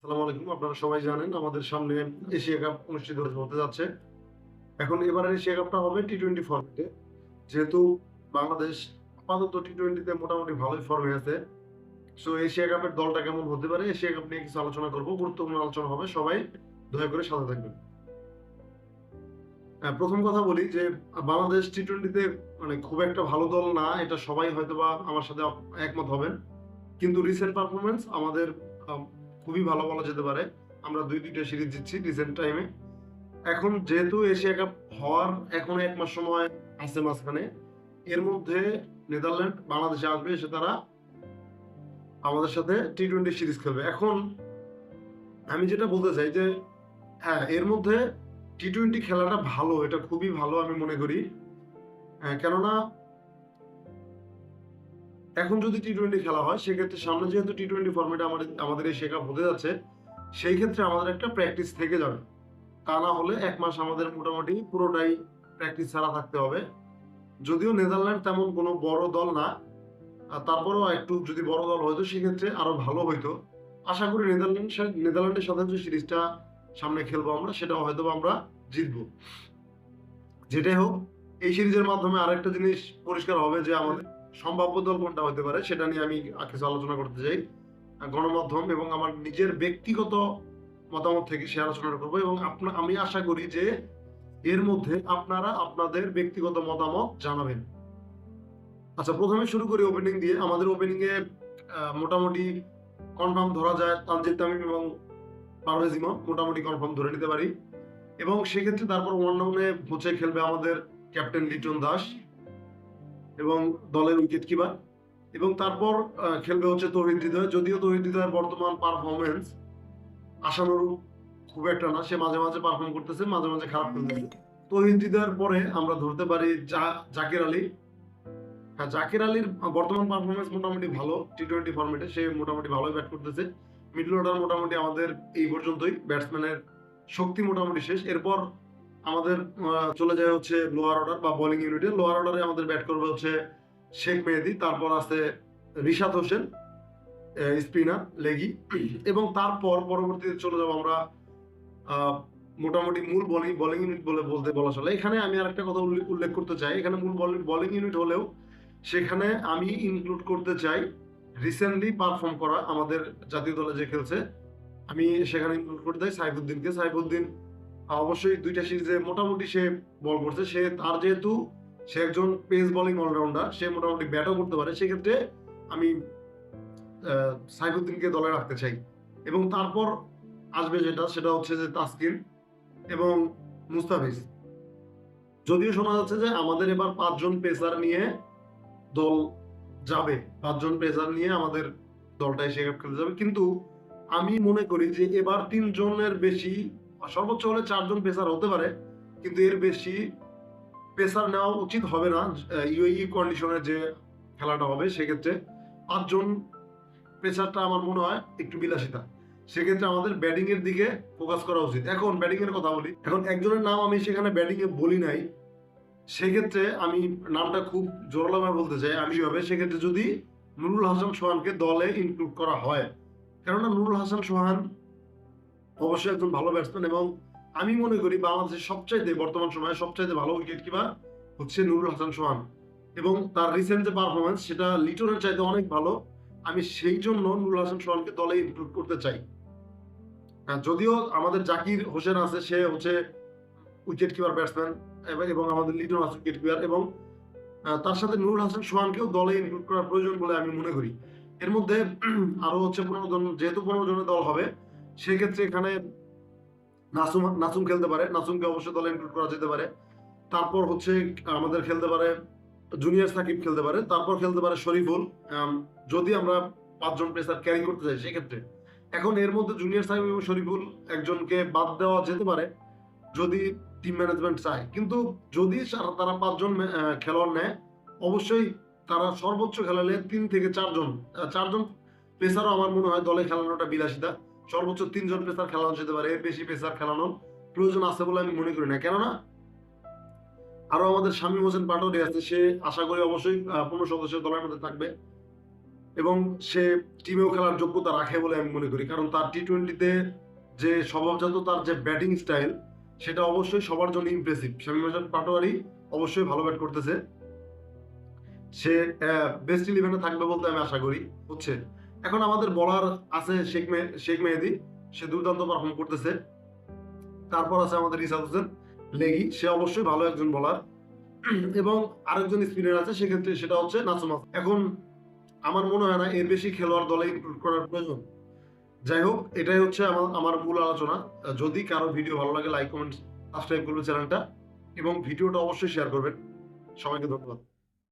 আসসালামু আলাইকুম। আপনারা সবাই জানেন আমাদের সামনে এশিয়া কাপ অনুষ্ঠিত হতে যাচ্ছে। এখন এবারের এশিয়া কাপটা হবে টি-টোয়েন্টি ফরম্যাটে। যেহেতু বাংলাদেশ আপাতত টি-টোয়েন্টিতে মোটামুটি ভালোই ফর্মে আছে। সো এশিয়া কাপের দলটা কেমন হতে পারে, এশিয়া কাপ নিয়ে কিছু আলোচনা করব। গুরুত্বপূর্ণ আলোচনা হবে। সবাই দয়া করে সাথে থাকবেন। প্রথম কথা বলি যে বাংলাদেশ টি-টোয়েন্টিতে মানে খুব একটা ভালো দল না, এটা সবাই হয়তোবা আমার সাথে একমত হবেন। কিন্তু রিসেন্ট পারফরম্যান্স আমাদের আম খুবই ভালো বলা যেতে পারে। আমরা ২-২ টা সিরিজ জিতছি রিসেন্ট টাইমে। এখন যেহেতু এশিয়া কাপ হওয়ার এখনো ১ মাস সময় আছে মাঝখানে। এর মধ্যে নেদারল্যান্ড বাংলাদেশে আসবে, এসে তারা আমাদের সাথে টি-টোয়েন্টি সিরিজ খেলবে। এখন আমি যেটা বলতে চাই যে হ্যাঁ, এর মধ্যে টি-টোয়েন্টি খেলাটা ভালো, এটা খুবই ভালো আমি মনে করি। কেননা এখন যদি টি-টোয়েন্টি খেলা হয় সেক্ষেত্রে সামনে যেহেতু টি-টোয়েন্টি ফরম্যাটে আমাদের এশিয়া কাপ হতে যাচ্ছে, সেই ক্ষেত্রে আমাদের একটা প্র্যাকটিস থেকে যাবে। তা না হলে ১ মাস আমাদের মোটামুটি পুরোটাই প্র্যাকটিস ছাড়া থাকতে হবে। যদিও নেদারল্যান্ড তেমন কোনো বড় দল না, তারপরেও একটু যদি বড় দল হইতো সেক্ষেত্রে আরো ভালো হইতো। আশা করি নেদারল্যান্ডের সাথে যে সিরিজটা সামনে খেলবো আমরা, সেটাও হয়তোবা আমরা জিতবো। যেটাই হোক, এই সিরিজের মাধ্যমে আরেকটা জিনিস পরিষ্কার হবে যে আমাদের সম্ভাব্য দল কোনটা হতে পারে সেটা নিয়ে আমি কিছু আলোচনা করতে চাই। গণমাধ্যম এবং আমার নিজের ব্যক্তিগত মতামত থেকে সে আলোচনাটা করবো এবং আমি আশা করি যে এর মধ্যে আপনারা আপনাদের ব্যক্তিগত মতামত জানাবেন। আচ্ছা, প্রথমে শুরু করি ওপেনিং দিয়ে। আমাদের ওপেনিং এ মোটামুটি কনফার্ম ধরা যায় তানজিদ তামিম এবং পারভেজ ইমন, মোটামুটি কনফার্ম ধরে নিতে পারি। এবং সেক্ষেত্রে তারপর ওয়ান ডাউনে হচ্ছে খেলবে আমাদের ক্যাপ্টেন লিটন দাস এবং দলের উইকেট কিপার। এবং তারপর খেলবে হচ্ছে তৌহিদ হৃদয়। যদিও তৌহিদ হৃদয়ের বর্তমান পারফরমেন্স আশানুরূপ খুব একটা না, সে মাঝে মাঝে পারফর্ম করতেছে, মাঝে মাঝে খারাপ খেলতেছে। তৌহিদ হৃদয়ের পরে আমরা ধরতে পারি জাকির আলী। হ্যাঁ, জাকির আলীর বর্তমান পারফরমেন্স মোটামুটি ভালো, টি-টোয়েন্টি ফরম্যাটে সে মোটামুটি ভালোই ব্যাট করতেছে। মিডল অর্ডার মোটামুটি আমাদের এই পর্যন্তই, ব্যাটসম্যানের শক্তি মোটামুটি শেষ। এরপর আমাদের চলে যায় হচ্ছে লোয়ার অর্ডার বা বোলিং ইউনিটে। লোয়ার অর্ডারে আমাদের ব্যাট করবে হচ্ছে শেখ মেহেদী, তারপর আছে রিশাদ হোসেন স্পিনার লেগি, এবং তারপর পরবর্তীতে চলে যাবো আমরা মোটামুটি মূল বোলিং ইউনিট বলা চলে। এখানে আমি আরেকটা কথা উল্লেখ করতে চাই, এখানে মূল বোলিং ইউনিট হলেও সেখানে আমি ইনক্লুড করতে চাই রিসেন্টলি পারফর্ম করা আমাদের জাতীয় দলে যে খেলছে, আমি সেখানে ইনক্লুড করতে চাই সাইফুদ্দিনকে। সাইফুদ্দিন অবশ্যই ২ টা সিরিজে মোটামুটি সে বল করছে। তার যেহেতু সে একজন পেস বোলিং অলরাউন্ডার, সে মোটামুটি ব্যাটও করতে পারে, সেক্ষেত্রে আমি সাইফুদ্দিনকে দলে রাখতে চাই। এবং তারপর আসবে সেটা হচ্ছে যে তাসকিন এবং মুস্তাফিজ। যদিও শোনা যাচ্ছে যে আমাদের এবার ৫ জন পেসার নিয়ে দল যাবে, ৫ জন পেসার নিয়ে আমাদের দলটা এশিয়া কাপ খেলতে যাবে। কিন্তু আমি মনে করি যে এবার ৩ জনের বেশি, সর্বোচ্চ হলে ৪ জন পেসার হতে পারে, কিন্তু এর বেশি পেসার নেওয়া উচিত হবে না। ইউএই কন্ডিশনে যে খেলাটা হবে সেক্ষেত্রে ৫ জন পেসারটা আমার মনে হয় একটু বিলাসিতা। সেক্ষেত্রে আমাদের ব্যাটিং এর দিকে ফোকাস করা উচিত। এখন ব্যাটিং এর কথা বলি। এখন একজনের নাম আমি সেখানে ব্যাটিং এ বলি নাই, সেক্ষেত্রে আমি নামটা খুব জোরালোভাবে বলতে চাই। আমি হবে সেক্ষেত্রে যদি নুরুল হাসান সোহানকে দলে ইনক্লুড করা হয়, কেননা নুরুল হাসান সোহান অবশ্যই একজন ভালো ব্যাটসম্যান এবং আমি মনে করি বাংলাদেশের সবচাইতে বর্তমান সময়ে সবচাইতে ভালো উইকেট কিপার হচ্ছে নুরুল হাসান সোহান। এবং তার রিসেন্ট যে পারফরমেন্স সেটা লিটনের চাইতে অনেক ভালো। আমি সেই জন্য নুরুল হাসান সোহানকে দলে ইনক্লুড করতে চাই। যদিও আমাদের জাকির হোসেন আছে, সে হচ্ছে উইকেট কিপার ব্যাটসম্যান এবং আমাদের লিটন আছে উইকেট কিপার, এবং তার সাথে নুরুল হাসান সোহানকেও দলে ইনক্লুড করার প্রয়োজন বলে আমি মনে করি। এর মধ্যে আরো হচ্ছে ১৫ জন, যেহেতু ১৫ জনের দল হবে সেক্ষেত্রে এখানে নাসুম খেলতে পারে, নাসুমকে অবশ্যই দলে ইনক্লুড করা যেতে পারে। তারপর হচ্ছে আমাদের খেলতে পারে জুনিয়র সাকিব খেলতে পারে, তারপর খেলতে পারে শরীফুল, যদি আমরা ৫ জন পেসার ক্যারি করতে চাই সেক্ষেত্রে। এখন এর মধ্যে জুনিয়র সাকিব এবং শরীফুল একজনকে বাদ দেওয়া যেতে পারে যদি টিম ম্যানেজমেন্ট চায়। কিন্তু যদি তারা ৫ জন খেলোয়াড় নেয়, অবশ্যই তারা সর্বোচ্চ খেলালে ৩ থেকে ৪ জন, ৪ জন পেসারও আমার মনে হয় দলে খেলানোটা বিলাসিতা। সর্বোচ্চ ৩ জন পেসার খেলানো যেতে পারে, এর বেশি পেসার খেলানোর প্রয়োজন আছে বলে আমি মনে করি না। কেননা আরো আমাদের শামীম হোসেন পাটোয়ারি আছে, সে আশা করি অবশ্যই ১৫ সদস্যের দলের মধ্যে থাকবে। এবং সে টিমেও খেলার যোগ্যতা রাখে বলে আমি মনে করি, কারণ তার টি-টোয়েন্টিতে যে স্বভাবজাত তার যে ব্যাটিং স্টাইল সেটা অবশ্যই সবার জন্য ইমপ্রেসিভ। শামীম হাসান পাটোয়ারি অবশ্যই ভালো ব্যাট করতেছে, সে বেস্ট ইলেভেনে থাকবে বলতে আমি আশা করি হচ্ছে। এখন আমাদের বলার আছে শেখ মেহেদী, সে দুর্দান্ত পারফর্ম করতেছে। তারপর আছে আমাদের রিশাদ হোসেন লেগি, সে অবশ্যই ভালো একজন বলার। এবং আরেকজন স্পিনার আছে, সেক্ষেত্রে সেটা হচ্ছে নাসুম হাসান। এখন আমার মনে হয় না এর বেশি খেলোয়াড় দলে ইনক্লুড করার প্রয়োজন। যাই হোক, এটাই হচ্ছে আমার মূল আলোচনা। যদি কারো ভিডিও ভালো লাগে লাইক কমেন্ট সাবস্ক্রাইব করবে চ্যানেলটা এবং ভিডিওটা অবশ্যই শেয়ার করবেন। সবাইকে ধন্যবাদ।